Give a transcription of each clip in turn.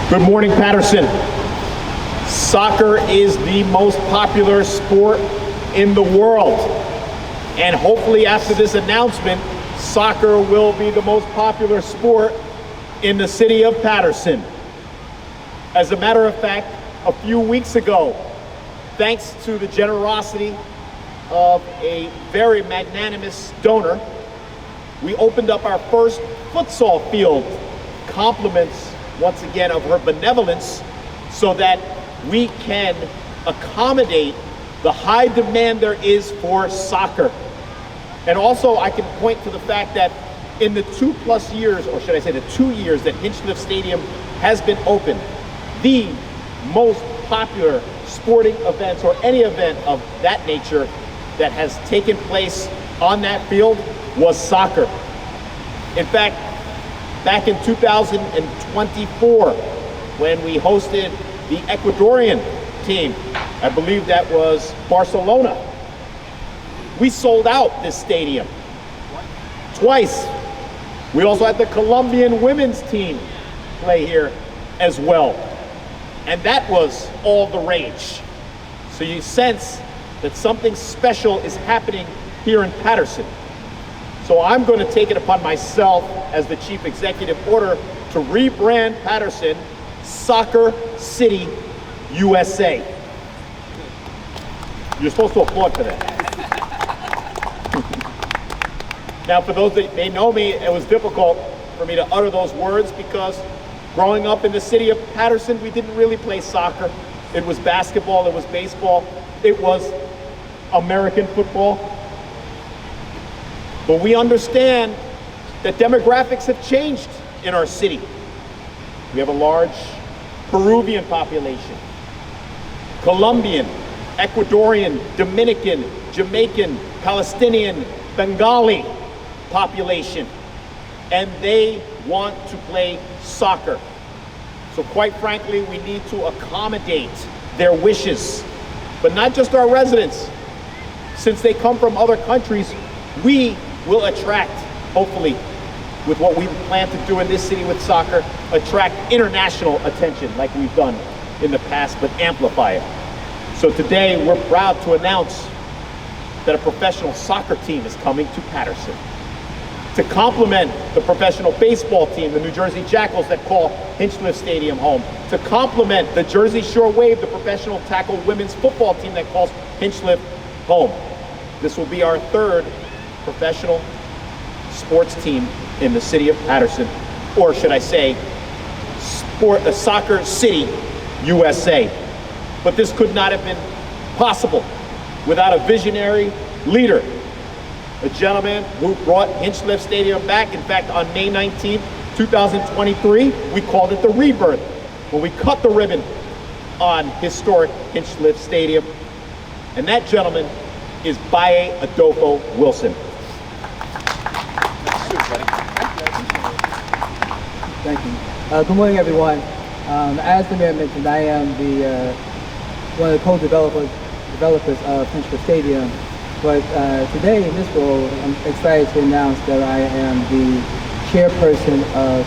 Good morning, Paterson. Soccer is the most popular sport in the world. And hopefully after this announcement, soccer will be the most popular sport in the city of Paterson. As a matter of fact, a few weeks ago, thanks to the generosity of a very magnanimous donor, we opened up our first futsal field. Compliments, once again, of her benevolence, so that we can accommodate the high demand there is for soccer. And also I can point to the fact that in the 2+ years, or should I say the 2 years that Hinchliffe Stadium has been open, the most popular sporting events or any event of that nature that has taken place on that field was soccer. In fact, back in 2024, when we hosted the Ecuadorian team, I believe that was Barcelona, we sold out this stadium twice. We also had the Colombian women's team play here as well. And that was all the rage. So you sense that something special is happening here in Paterson. So I'm going to take it upon myself as the chief executive order to rebrand Paterson Soccer City, USA. You're supposed to applaud for that. Now, for those that may know me, it was difficult for me to utter those words because growing up in the city of Paterson, we didn't really play soccer. It was basketball, it was baseball, it was American football. But we understand that demographics have changed in our city. We have a large Peruvian population, Colombian, Ecuadorian, Dominican, Jamaican, Palestinian, Bengali population, and they want to play soccer. So quite frankly, we need to accommodate their wishes, but not just our residents. Since they come from other countries, we will attract, hopefully, with what we plan to do in this city with soccer, attract international attention like we've done in the past, but amplify it. So today, we're proud to announce that a professional soccer team is coming to Paterson to complement the professional baseball team, the New Jersey Jackals that call Hinchliffe Stadium home, to complement the Jersey Shore Wave, the professional tackle women's football team that calls Hinchliffe home. This will be our third professional sports team in the city of Paterson, or should I say, Soccer City, USA. But this could not have been possible without a visionary leader, a gentleman who brought Hinchliffe Stadium back. In fact, on May 19th, 2023, we called it the rebirth, when we cut the ribbon on historic Hinchliffe Stadium. And that gentleman is Baye Adolfo Wilson. Thank you. Good morning, everyone. As the mayor mentioned, I am one of the co-developers of Hinchliffe Stadium. But today, in this role, I'm excited to announce that I am the chairperson of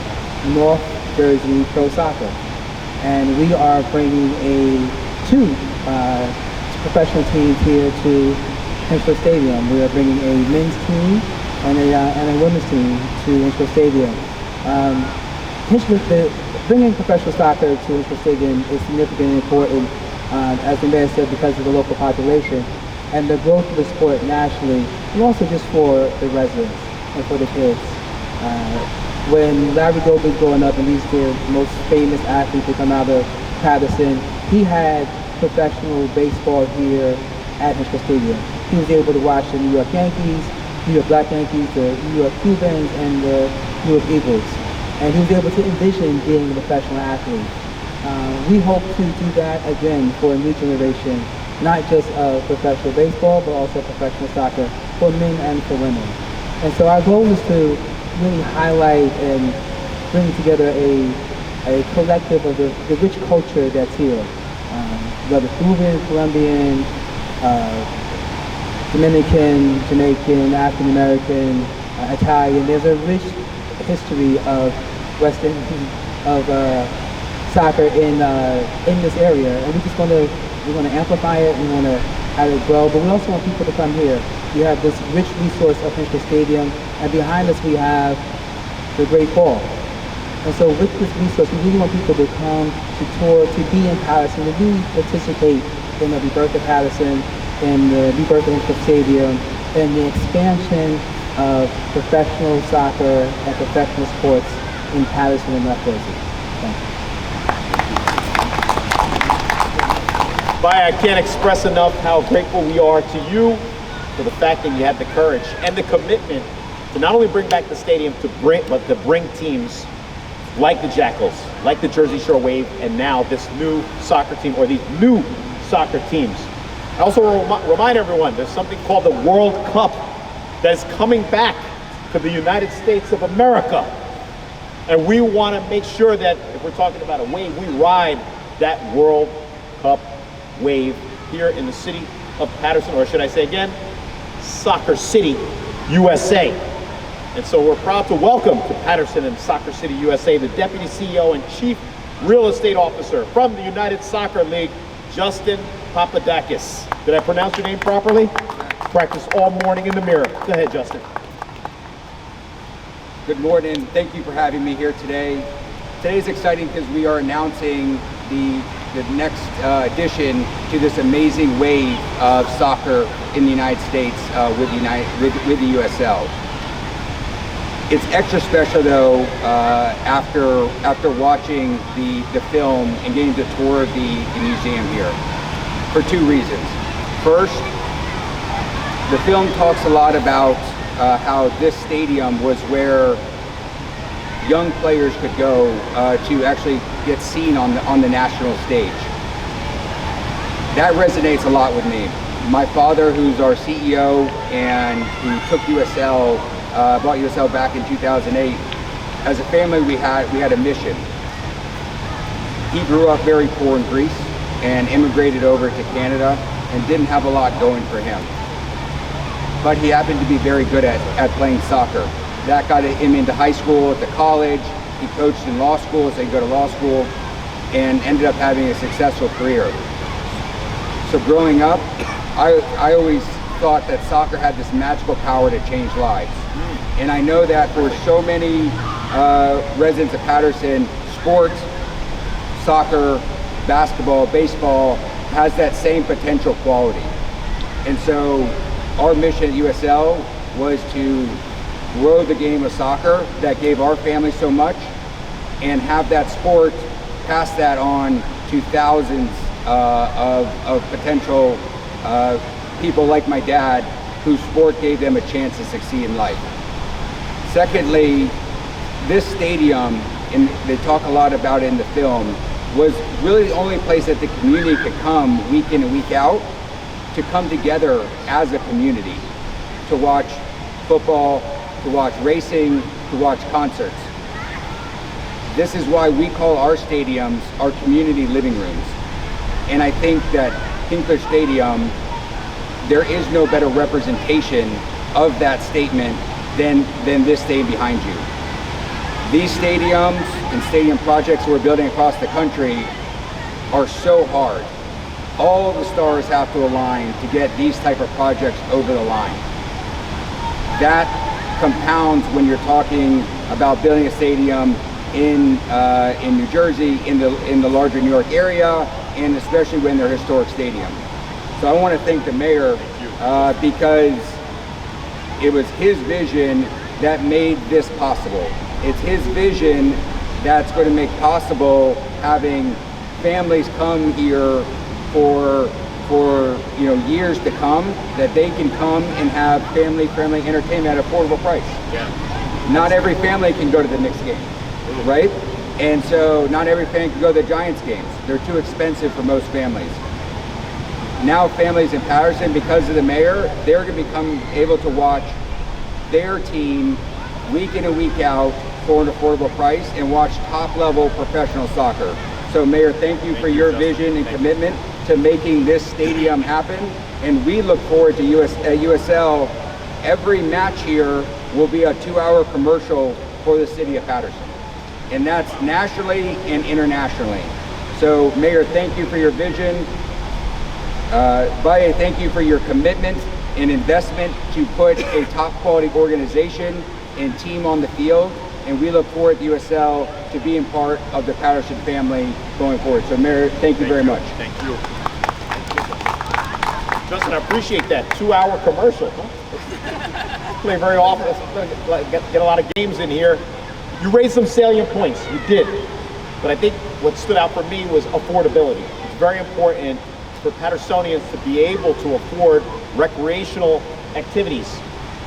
North Jersey Pro Soccer, and we are bringing two professional teams here to Hinchliffe Stadium. We are bringing a men's team and a women's team to Hinchliffe Stadium. Bringing professional soccer to Hinchliffe Stadium is significant and important, as the mayor said, because of the local population and the growth of the sport nationally, and also just for the residents and for the kids. When Larry Gold was growing up, and he's the most famous athlete to come out of Paterson, he had professional baseball here at Hinchliffe Stadium. He was able to watch the New York Yankees, New York Black Yankees, the New York Cubans, and the New York Eagles. And he was able to envision being a professional athlete. We hope to do that again for a new generation, not just of professional baseball, but also professional soccer for men and for women. And so our goal is to really highlight and bring together a collective of the rich culture that's here. Whether Peruvian, Colombian, Dominican, Jamaican, African American, Italian. There's a rich history of soccer in this area, and we want to amplify it. We want to have it grow, but we also want people to come here. We have this rich resource of Hinchliffe Stadium, and behind us we have the Great Hall. And so with this resource, we really want people to come, to tour, to be in Paterson, to really participate in the rebirth of Paterson, in the rebirth of Hinchliffe Stadium, and the expansion of professional soccer and professional sports in Paterson and North Jersey. Thank you. Bye, I can't express enough how grateful we are to you for the fact that you had the courage and the commitment to not only bring back the stadium, but to bring teams like the Jackals, like the Jersey Shore Wave, and now this new soccer team, or these new soccer teams. I also remind everyone, there's something called the World Cup that is coming back to the United States of America. And we want to make sure that if we're talking about a wave, we ride that World Cup wave here in the city of Paterson, or should I say again, Soccer City, USA. And so we're proud to welcome to Paterson and Soccer City, USA, the Deputy CEO and Chief Real Estate Officer from the United Soccer League, Justin Papadakis. Did I pronounce your name properly? Practice all morning in the mirror. Go ahead, Justin. Good morning. Thank you for having me here today. Today's exciting because we are announcing the next addition to this amazing wave of soccer in the United States with the USL. It's extra special though after watching the film and getting the tour of the museum here for two reasons. First, the film talks a lot about how this stadium was where young players could go to actually get seen on the national stage. That resonates a lot with me. My father, who's our CEO and who took USL, bought USL back in 2008. As a family, we had a mission. He grew up very poor in Greece and immigrated over to Canada and didn't have a lot going for him. But he happened to be very good at playing soccer. That got him into high school, to college. He coached in law school, so he go to law school, and ended up having a successful career. So growing up, I always thought that soccer had this magical power to change lives. And I know that for so many residents of Paterson, sports, soccer, basketball, baseball, has that same potential quality. And so our mission at USL was to grow the game of soccer that gave our family so much, and have that sport pass that on to thousands of potential people like my dad, whose sport gave them a chance to succeed in life. Secondly, this stadium, and they talk a lot about it in the film, was really the only place that the community could come week in and week out to come together as a community, to watch football, to watch racing, to watch concerts. This is why we call our stadiums our community living rooms. And I think that Hinchliffe Stadium, there is no better representation of that statement than this stadium behind you. These stadiums and stadium projects we're building across the country are so hard. All of the stars have to align to get these type of projects over the line. That compounds when you're talking about building a stadium in New Jersey, in the larger New York area, and especially when they're historic stadiums. So I want to thank the mayor because it was his vision that made this possible. It's his vision that's going to make possible having families come here for years to come, that they can come and have family-friendly entertainment at an affordable price. Yeah. Not every family can go to the Knicks game, right? And so not every family can go to the Giants games. They're too expensive for most families. Now families in Paterson, because of the mayor, they're going to become able to watch their team week in and week out for an affordable price and watch top-level professional soccer. So Mayor, thank you for your vision and commitment to making this stadium happen. And we look forward to USL. Every match here will be a 2-hour commercial for the city of Paterson. and that's nationally and internationally. So Mayor, thank you for your vision. Baye, thank you for your commitment and investment to put a top quality organization and team on the field. And we look forward at USL to being part of the Paterson family going forward. So Mayor, thank you very much. Thank you. Justin, I appreciate that 2-hour commercial. Play very often, get a lot of games in here. You raised some salient points, you did. But I think what stood out for me was affordability. It's very important for Patersonians to be able to afford recreational activities.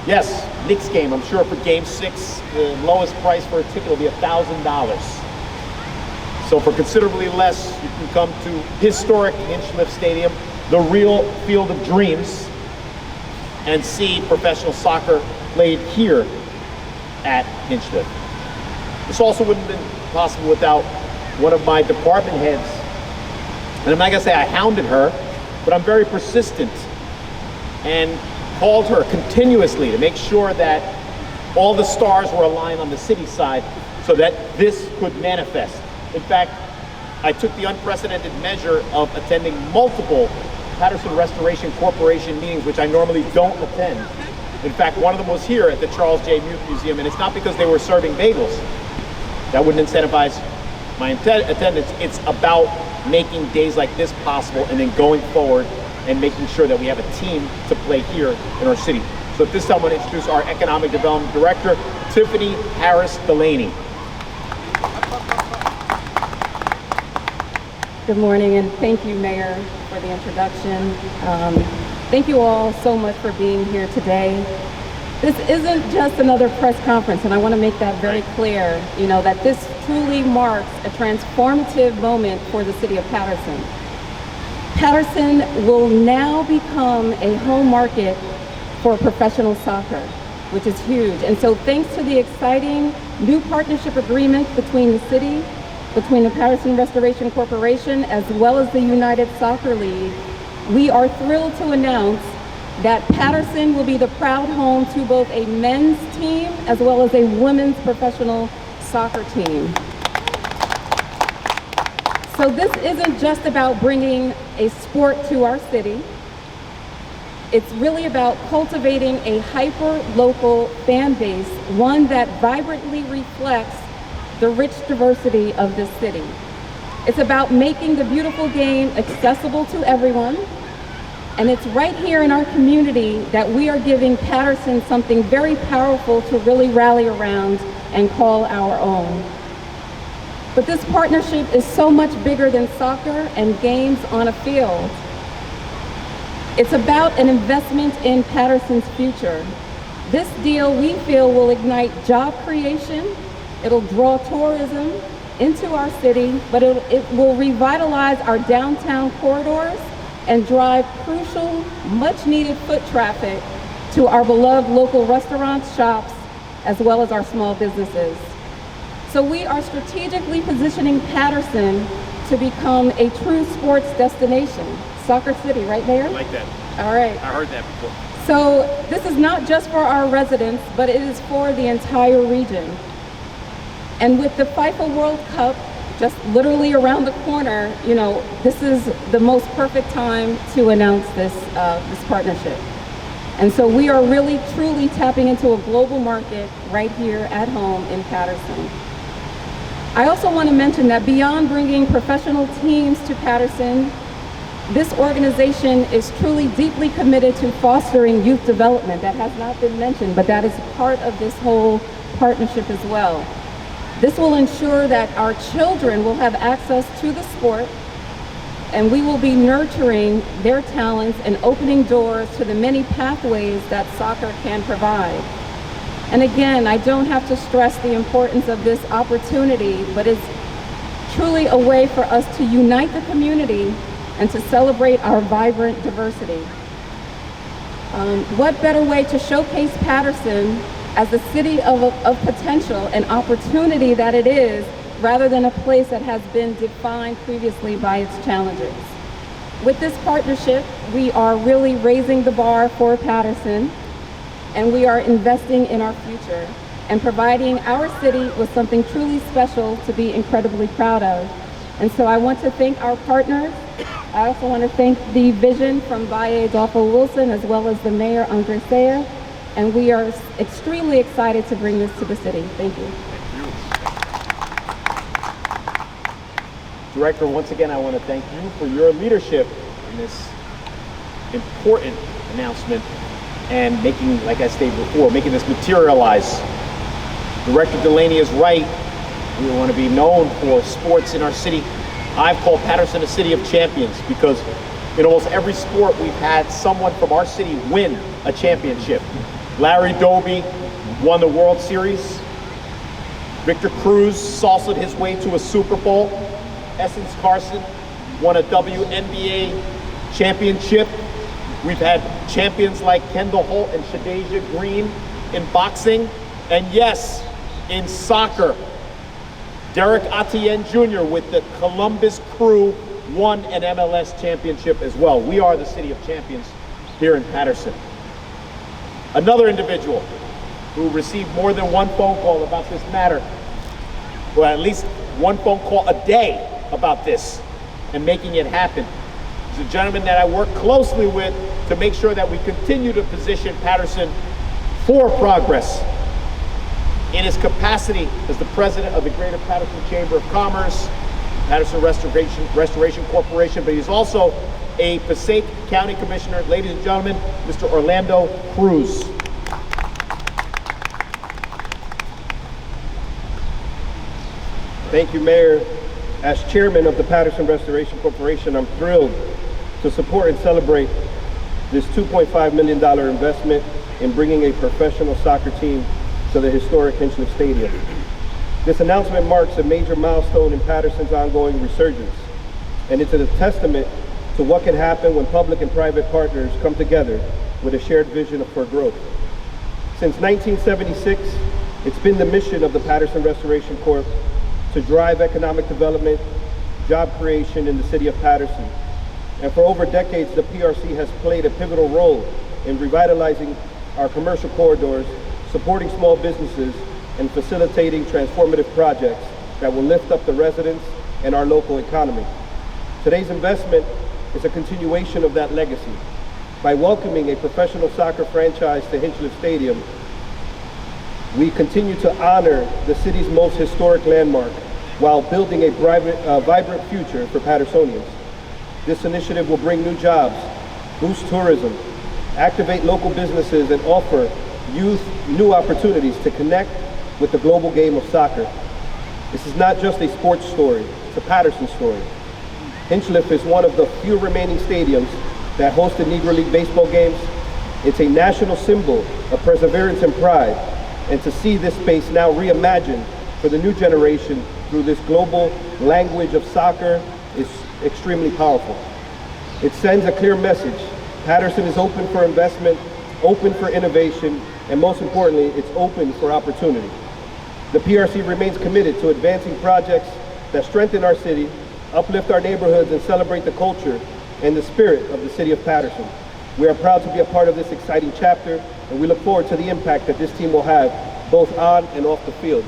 Yes, Knicks game, I'm sure for game 6, the lowest price for a ticket will be $1,000. So for considerably less, you can come to historic Hinchliffe Stadium, the real field of dreams, and see professional soccer played here at Hinchliffe. This also wouldn't have been possible without one of my department heads. And I'm not gonna say I hounded her, but I'm very persistent and called her continuously to make sure that all the stars were aligned on the city side so that this could manifest. In fact, I took the unprecedented measure of attending multiple Paterson Restoration Corporation meetings, which I normally don't attend. In fact, one of them was here at the Charles J. Muth Museum, and it's not because they were serving bagels. That wouldn't incentivize my attendance. It's about making days like this possible and then going forward and making sure that we have a team to play here in our city. So at this time, I want to introduce our Economic Development Director, Tiffany Harris Delaney. Good morning, and thank you, Mayor, for the introduction. Thank you all so much for being here today. This isn't just another press conference, and I want to make that very clear, that this truly marks a transformative moment for the city of Paterson. Paterson will now become a home market for professional soccer, which is huge. And so thanks to the exciting new partnership agreement between the city, between the Paterson Restoration Corporation, as well as the United Soccer League, we are thrilled to announce that Paterson will be the proud home to both a men's team as well as a women's professional soccer team. So this isn't just about bringing a sport to our city. It's really about cultivating a hyper-local fan base, one that vibrantly reflects the rich diversity of this city. It's about making the beautiful game accessible to everyone. And it's right here in our community that we are giving Paterson something very powerful to really rally around and call our own. But this partnership is so much bigger than soccer and games on a field. It's about an investment in Paterson's future. This deal, we feel, will ignite job creation. It'll draw tourism into our city, but it will revitalize our downtown corridors and drive crucial, much-needed foot traffic to our beloved local restaurants, shops, as well as our small businesses. So we are strategically positioning Paterson to become a true sports destination. Soccer City, right, Mayor? I like that. All right. I heard that before. So this is not just for our residents, but it is for the entire region. And with the FIFA World Cup just literally around the corner, this is the most perfect time to announce this partnership. And so we are really, truly tapping into a global market right here at home in Paterson. I also want to mention that beyond bringing professional teams to Paterson, this organization is truly deeply committed to fostering youth development. That has not been mentioned, but that is part of this whole partnership as well. This will ensure that our children will have access to the sport, and we will be nurturing their talents and opening doors to the many pathways that soccer can provide. And again, I don't have to stress the importance of this opportunity, but it's truly a way for us to unite the community and to celebrate our vibrant diversity. What better way to showcase Paterson as a city of potential and opportunity that it is, rather than a place that has been defined previously by its challenges. With this partnership, we are really raising the bar for Paterson, and we are investing in our future. and providing our city with something truly special to be incredibly proud of. And so I want to thank our partners. I also want to thank the vision from Valle Adolfo Wilson as well as the mayor, Andre Sayegh, and we are extremely excited to bring this to the city. Thank you. Director, once again, I want to thank you for your leadership in this important announcement and making, like I stated before, making this materialize. Director Delaney is right. We want to be known for sports in our city. I've called Paterson a city of champions because in almost every sport we've had someone from our city win a championship. Larry Doby won the World Series. Victor Cruz salsaed his way to a Super Bowl. Essence Carson won a WNBA championship. We've had champions like Kendall Holt and Shadeja Green in boxing. And yes, in soccer, Derek Etienne Jr. with the Columbus Crew won an MLS championship as well. We are the city of champions here in Paterson. Another individual who received more than one phone call about this matter, well, at least one phone call a day about this and making it happen, is a gentleman that I work closely with to make sure that we continue to position Paterson for progress. In his capacity as the president of the Greater Paterson Chamber of Commerce, Paterson Restoration Corporation, but he's also a Passaic County Commissioner. Ladies and gentlemen, Mr. Orlando Cruz. Thank you, Mayor. As chairman of the Paterson Restoration Corporation, I'm thrilled to support and celebrate this $2.5 million investment in bringing a professional soccer team to the historic Hinchliffe Stadium. This announcement marks a major milestone in Paterson's ongoing resurgence, and it's a testament to what can happen when public and private partners come together with a shared vision for growth. Since 1976, it's been the mission of the Paterson Restoration Corp to drive economic development, job creation in the city of Paterson. And for over decades, the PRC has played a pivotal role in revitalizing our commercial corridors, supporting small businesses, and facilitating transformative projects that will lift up the residents and our local economy. Today's investment is a continuation of that legacy. By welcoming a professional soccer franchise to Hinchliffe Stadium, we continue to honor the city's most historic landmark while building a vibrant future for Patersonians. This initiative will bring new jobs, boost tourism, activate local businesses, and offer youth new opportunities to connect with the global game of soccer. This is not just a sports story, it's a Paterson story. Hinchliffe is one of the few remaining stadiums that hosted Negro League baseball games. It's a national symbol of perseverance and pride, and to see this space now reimagined for the new generation through this global language of soccer is extremely powerful. It sends a clear message. Paterson is open for investment, open for innovation, and most importantly, it's open for opportunity. The PRC remains committed to advancing projects that strengthen our city, uplift our neighborhoods, and celebrate the culture and the spirit of the city of Paterson. We are proud to be a part of this exciting chapter, and we look forward to the impact that this team will have both on and off the field.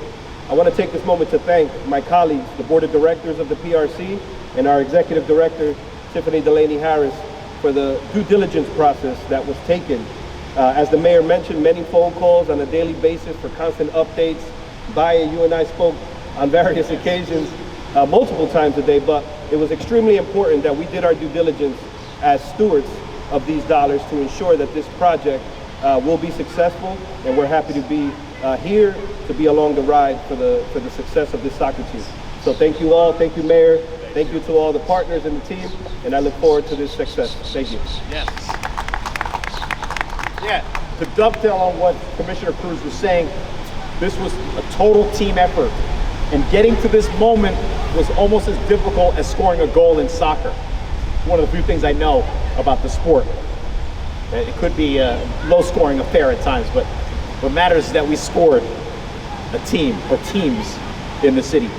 I want to take this moment to thank my colleagues, the board of directors of the PRC, and our executive director, Tiffany Delaney Harris, for the due diligence process that was taken. As the mayor mentioned, many phone calls on a daily basis for constant updates. Baye, you and I spoke on various occasions, multiple times a day, but it was extremely important that we did our due diligence as stewards of these dollars to ensure that this project will be successful, and we're happy to be here to be along the ride for the success of this soccer team. So thank you all, thank you, Mayor, thank you to all the partners in the team, and I look forward to this success. Thank you. Yes. Yeah, to dovetail on what Commissioner Cruz was saying, this was a total team effort, and getting to this moment was almost as difficult as scoring a goal in soccer. One of the few things I know about the sport. It could be a low-scoring affair at times, but what matters is that we scored a team or teams in the city.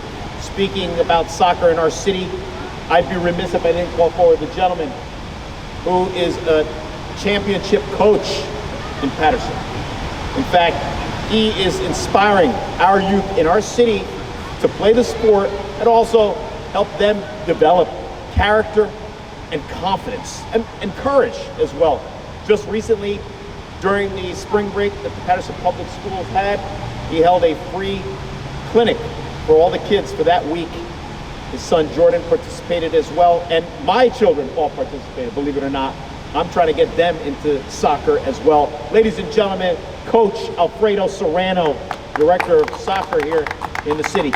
Speaking about soccer in our city, I'd be remiss if I didn't call forward the gentleman who is a championship coach in Paterson. In fact, He is inspiring our youth in our city to play the sport and also help them develop character and confidence and courage as well. Just recently, during the spring break that the Paterson Public Schools had, he held a free clinic for all the kids for that week. His son Jordan participated as well, and my children all participated, believe it or not. I'm trying to get them into soccer as well. Ladies and gentlemen, Coach Alfredo Serrano, Director of Soccer here in the city.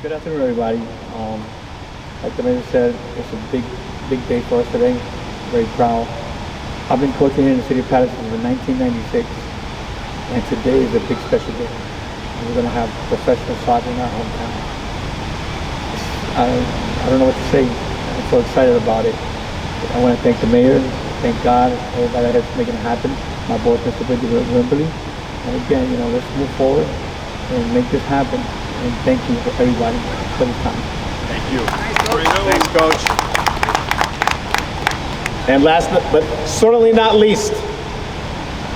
Good afternoon, everybody. Like the mayor said, it's a big day for us today. Very proud. I've been coaching here in the city of Paterson since 1996, and today is a big special day. We're going to have professional soccer in our hometown. I don't know what to say. I'm so excited about it. I want to thank the mayor, thank God, everybody that's making it happen. My boss, Mr. Bridget Wimberly. And again, let's move forward and make this happen. And thank you for everybody for this time. Thank you. Thanks, Coach. And last but certainly not least,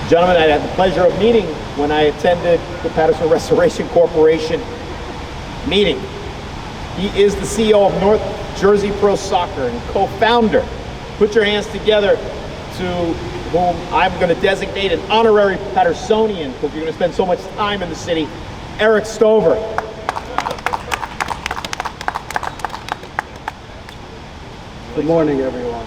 gentlemen, I had the pleasure of meeting when I attended the Paterson Restoration Corporation meeting. He is the CEO of North Jersey Pro Soccer and co-founder. Put your hands together to whom I'm going to designate an honorary Patersonian, because you're going to spend so much time in the city, Eric Stover. Good morning, everyone.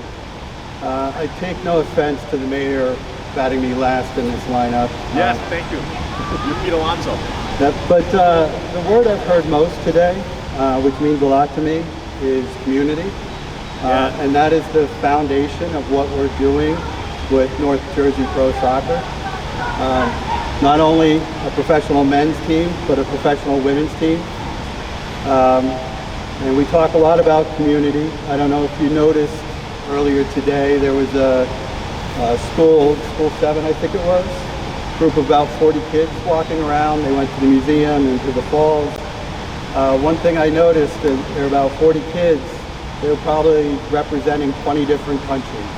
I take no offense to the mayor batting me last in this lineup. Yes, thank you. You're Pete Alonso. But the word I've heard most today, which means a lot to me, is community. And that is the foundation of what we're doing with North Jersey Pro Soccer. Not only a professional men's team, but a professional women's team. And we talk a lot about community. I don't know if you noticed earlier today, there was a school 7, I think it was, group of about 40 kids walking around. They went to the museum and to the falls. One thing I noticed, that there were about 40 kids. They were probably representing 20 different countries.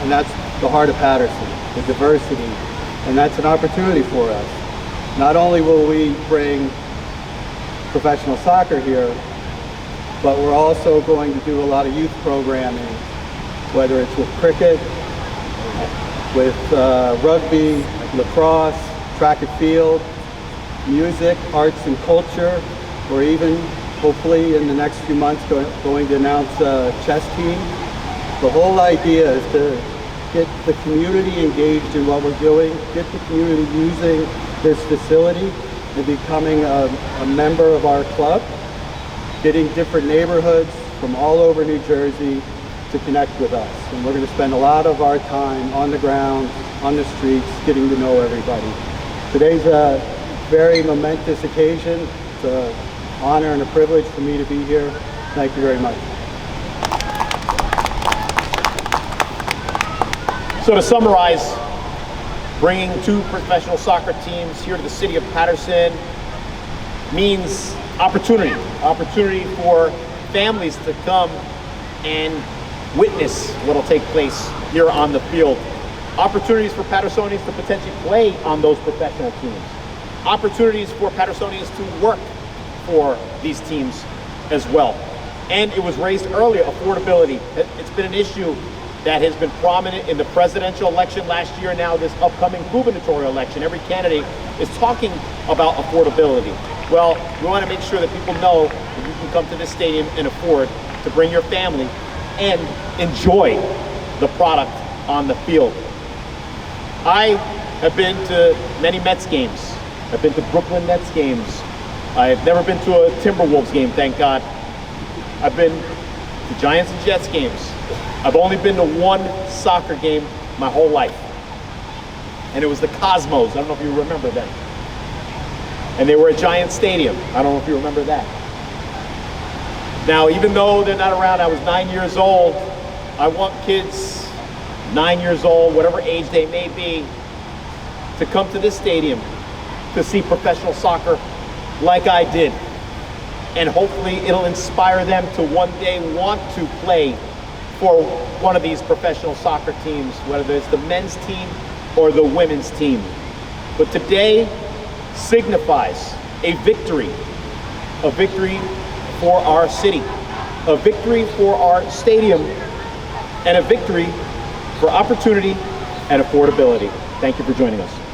And that's the heart of Paterson, the diversity. And that's an opportunity for us. Not only will we bring professional soccer here, but we're also going to do a lot of youth programming, whether it's with cricket, with rugby, lacrosse, track and field, music, arts and culture, or even hopefully in the next few months going to announce a chess team. The whole idea is to get the community engaged in what we're doing, get the community using this facility and becoming a member of our club, getting different neighborhoods from all over New Jersey to connect with us. And we're going to spend a lot of our time on the ground, on the streets, getting to know everybody. Today's a very momentous occasion. It's an honor and a privilege for me to be here. Thank you very much. So to summarize, bringing 2 professional soccer teams here to the city of Paterson means opportunity for families to come and witness what will take place here on the field. Opportunities for Patersonians to potentially play on those professional teams. Opportunities for Patersonians to work for these teams as well. And it was raised earlier, affordability. It's been an issue that has been prominent in the presidential election last year, now this upcoming gubernatorial election. Every candidate is talking about affordability. Well, we want to make sure that people know that you can come to this stadium and afford to bring your family and enjoy the product on the field. I have been to many Mets games. I've been to Brooklyn Nets games. I've never been to a Timberwolves game, thank God. I've been to Giants and Jets games. I've only been to one soccer game my whole life. And it was the Cosmos. I don't know if you remember them. And they were at Giant Stadium. I don't know if you remember that. Now, even though they're not around, I was 9 years old. I want kids 9 years old, whatever age they may be, to come to this stadium to see professional soccer like I did. And hopefully it'll inspire them to one day want to play for one of these professional soccer teams, whether it's the men's team or the women's team. But today signifies a victory for our city, a victory for our stadium, and a victory for opportunity and affordability. Thank you for joining us.